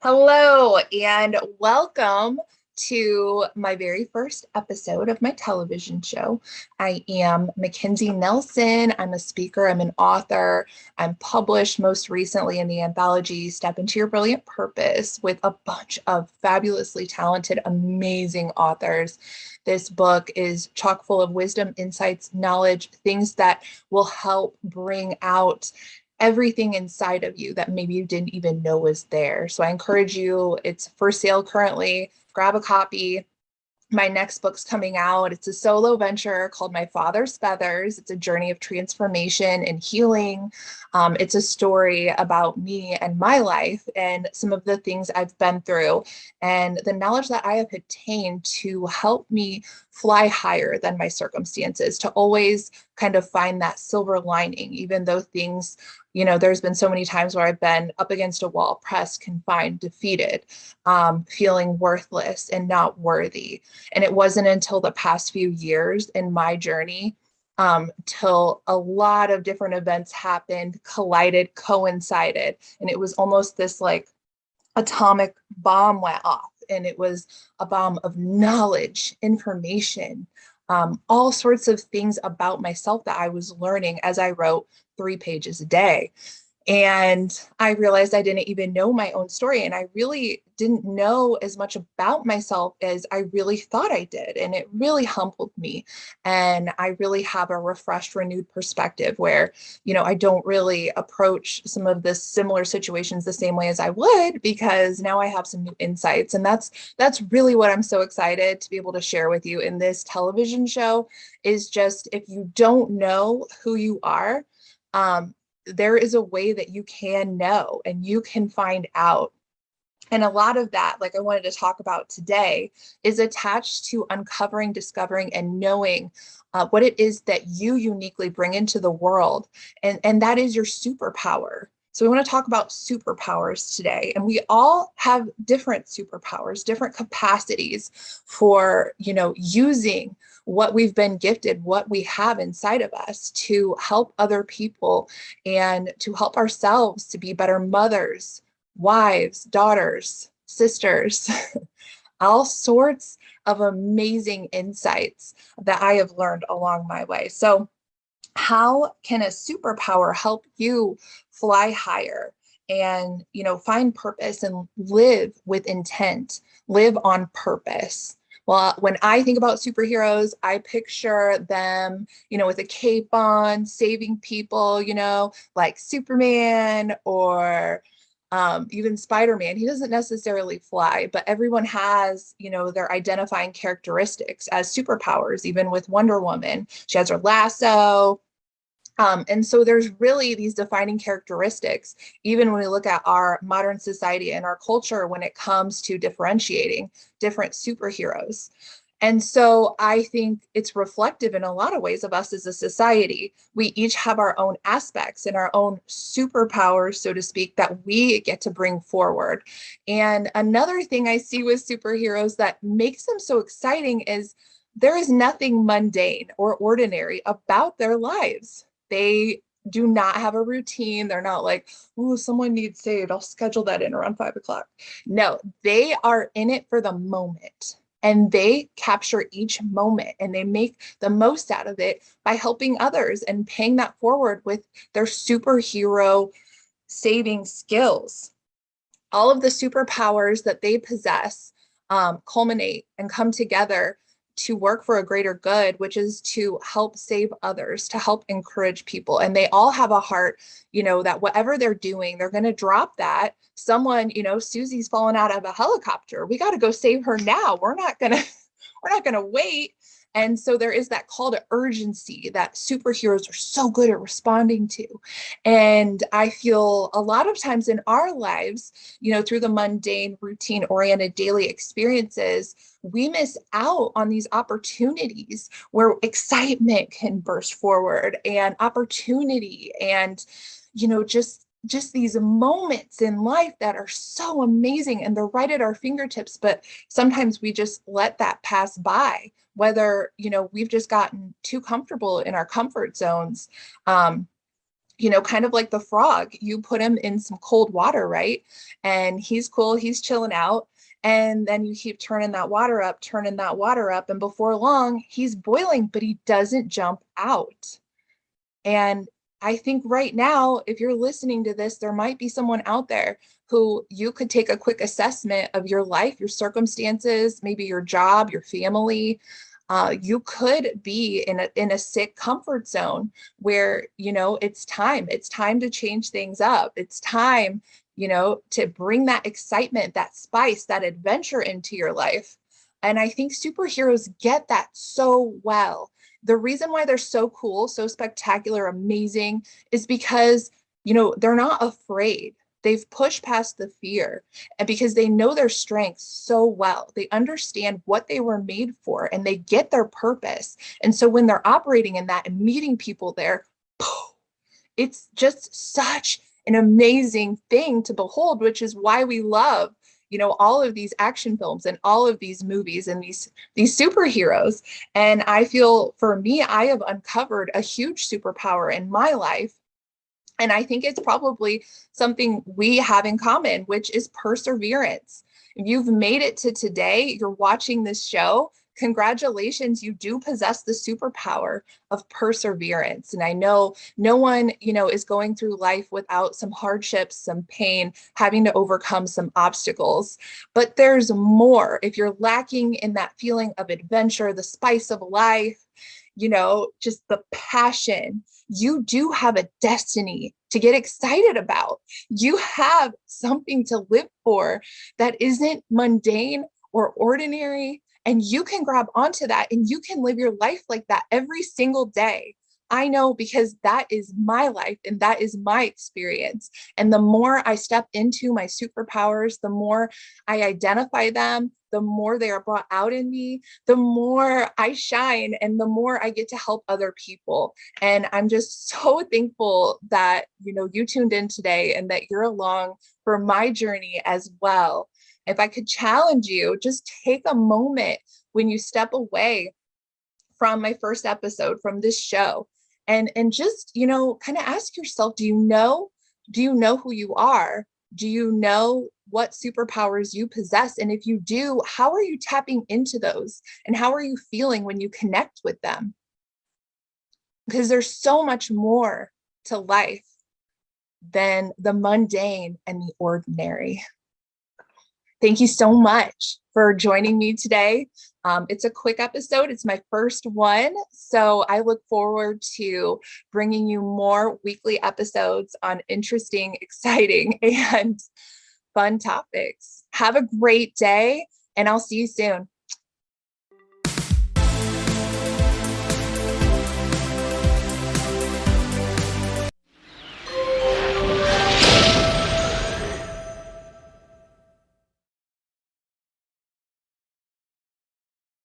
Hello, and welcome to my very first episode of my television show. I am MacKenzie Nelson. I'm a speaker, I'm an author. I'm published most recently in the anthology Step Into Your Brilliant Purpose with a bunch of fabulously talented, amazing authors. This book is chock full of wisdom, insights, knowledge, things that will help bring out everything inside of you that maybe you didn't even know was there. So I encourage you, it's for sale currently. Grab a copy. My next book's coming out. It's a solo venture called My Father's Feathers. It's a journey of transformation and healing. It's a story about me and my life and some of the things I've been through and the knowledge that I have attained to help me fly higher than my circumstances, to always kind of find that silver lining, even though things, there's been so many times where I've been up against a wall, pressed, confined, defeated, feeling worthless and not worthy. And it wasn't until the past few years in my journey, till a lot of different events happened, collided, coincided. And it was almost this like atomic bomb went off. And it was a bomb of knowledge, information, all sorts of things about myself that I was learning as I wrote 3 pages a day. And I realized I didn't even know my own story. And I really didn't know as much about myself as I really thought I did. And it really humbled me. And I really have a refreshed, renewed perspective where, I don't really approach some of the similar situations the same way as I would, because now I have some new insights. And that's really what I'm so excited to be able to share with you in this television show is just if you don't know who you are, there is a way that you can know and you can find out. And a lot of that, like I wanted to talk about today, is attached to uncovering, discovering, and knowing what it is that you uniquely bring into the world. And that is your superpower. So we want to talk about superpowers today. And we all have different superpowers, different capacities for, using what we've been gifted, what we have inside of us to help other people and to help ourselves to be better mothers, wives, daughters, sisters, all sorts of amazing insights that I have learned along my way. So how can a superpower help you fly higher and, find purpose and live with intent, live on purpose? Well, when I think about superheroes, I picture them, with a cape on, saving people, like Superman or even Spider-Man. He doesn't necessarily fly, but everyone has, their identifying characteristics as superpowers, even with Wonder Woman. She has her lasso. And so there's really these defining characteristics, even when we look at our modern society and our culture when it comes to differentiating different superheroes. And so I think it's reflective in a lot of ways of us as a society. We each have our own aspects and our own superpowers, so to speak, that we get to bring forward. And another thing I see with superheroes that makes them so exciting is there is nothing mundane or ordinary about their lives. They do not have a routine. They're not like, oh, someone needs saved, I'll schedule that in around 5 o'clock. No, they are in it for the moment. And they capture each moment and they make the most out of it by helping others and paying that forward with their superhero saving skills. All of the superpowers that they possess culminate and come together to work for a greater good, which is to help save others, to help encourage people. And they all have a heart, that whatever they're doing, they're going to drop that. Someone, Susie's fallen out of a helicopter. We got to go save her now. We're not going to wait. And so there is that call to urgency that superheroes are so good at responding to. And I feel a lot of times in our lives, through the mundane, routine oriented daily experiences, we miss out on these opportunities where excitement can burst forward and opportunity and, just these moments in life that are so amazing and they're right at our fingertips, but sometimes we just let that pass by, whether, we've just gotten too comfortable in our comfort zones. Kind of like the frog, you put him in some cold water, right? And he's cool, he's chilling out. And then you keep turning that water up, turning that water up. And before long, he's boiling, but he doesn't jump out. And I think right now, if you're listening to this, there might be someone out there who you could take a quick assessment of your life, your circumstances, maybe your job, your family. You could be in a sick comfort zone where, it's time. It's time to change things up. It's time, to bring that excitement, that spice, that adventure into your life. And I think superheroes get that so well. The reason why they're so cool, so spectacular, amazing is because, they're not afraid. They've pushed past the fear, and because they know their strengths so well, they understand what they were made for and they get their purpose. And so when they're operating in that and meeting people there, it's just such an amazing thing to behold, which is why we love all of these action films and all of these movies and these superheroes. And I feel for me, I have uncovered a huge superpower in my life. And I think it's probably something we have in common, which is perseverance. If you've made it to today, you're watching this show, congratulations, you do possess the superpower of perseverance. And I know no one, is going through life without some hardships, some pain, having to overcome some obstacles. But there's more. If you're lacking in that feeling of adventure, the spice of life, just the passion, you do have a destiny to get excited about. You have something to live for that isn't mundane or ordinary. And you can grab onto that and you can live your life like that every single day. I know because that is my life and that is my experience. And the more I step into my superpowers, the more I identify them, the more they are brought out in me, the more I shine and the more I get to help other people. And I'm just so thankful that, you tuned in today and that you're along for my journey as well. If I could challenge you, just take a moment when you step away from my first episode, from this show, and just, kind of ask yourself, do you know who you are? Do you know what superpowers you possess? And if you do, how are you tapping into those? And how are you feeling when you connect with them? Because there's so much more to life than the mundane and the ordinary. Thank you so much for joining me today. It's a quick episode. It's my first one. So I look forward to bringing you more weekly episodes on interesting, exciting, and fun topics. Have a great day, and I'll see you soon.